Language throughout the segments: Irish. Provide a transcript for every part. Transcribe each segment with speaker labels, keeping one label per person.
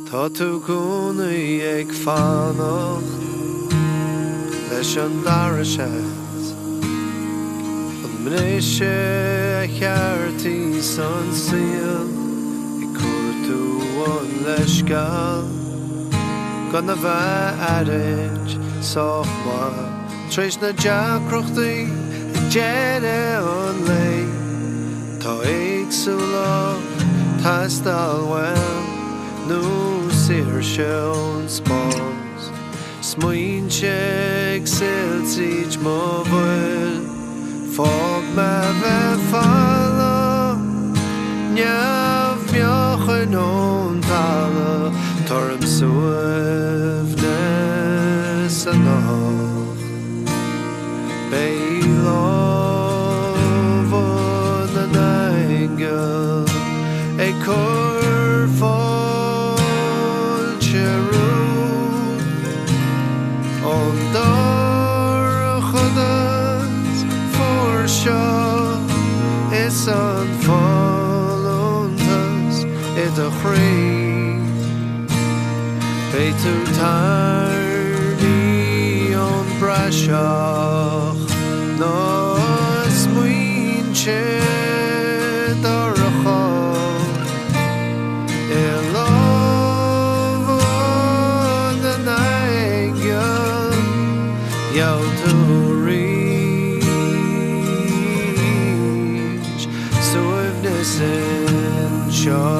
Speaker 1: Tá tú cúnaí ag fánach leis an dara seas an mnéise a cheartí san síl I cuairtú an leisgáil gan a bheith airint sochma tríos na deacrochtaí I deire an lei tá éagsúla taistal well nó sir seón spás smuointe ag siltíid má bhfuil fág me bheith falla neamh meochan ón talla tarm suamhne sa nach bé lámhan an aingil ag cur fáilte rúd ón dara chudas fuair seo is an fáilontas I do chrí bé tú tardaí ón braseach ná smuointe dara chod I lámhan an aingil gheall tú ríis suamhne sin seo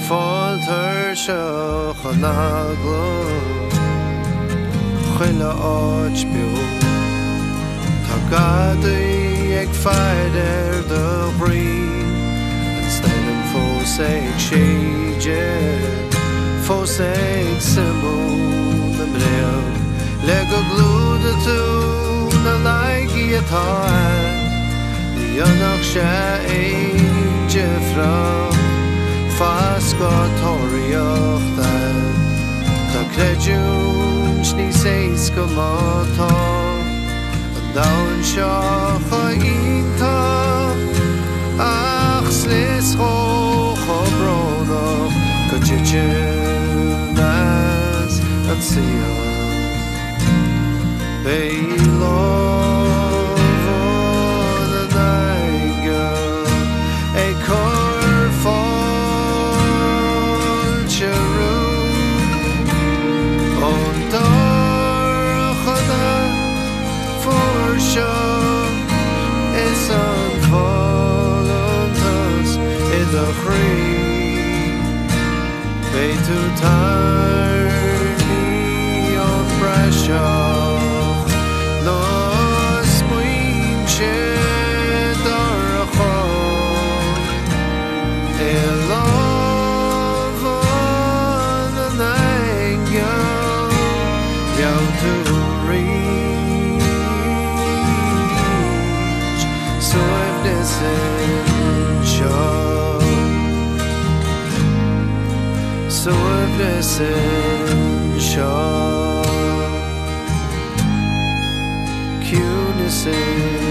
Speaker 1: Fáiltear seo chun aglah chuile áit beag tá gadaí ag faidir do bhrín an staidm fós ag séide fós ag symbol na bréal le go glúda tú na laicí atá dionach sé ag difrach Fascatóireacht tá creidún níos éis go mátá an domhan seo chaítach ach slís chócha brónach go títe meas an siach bé lámhan an aingil ag cur fáilte rúd ón dara chudas fuair seo is an fáilontas I do chrí bé tú tardaí ón braseach ná smuointe dara chod I lámhan an aingil gheall tú ríis suamhne sin seo suamhne sin seo ciúna sin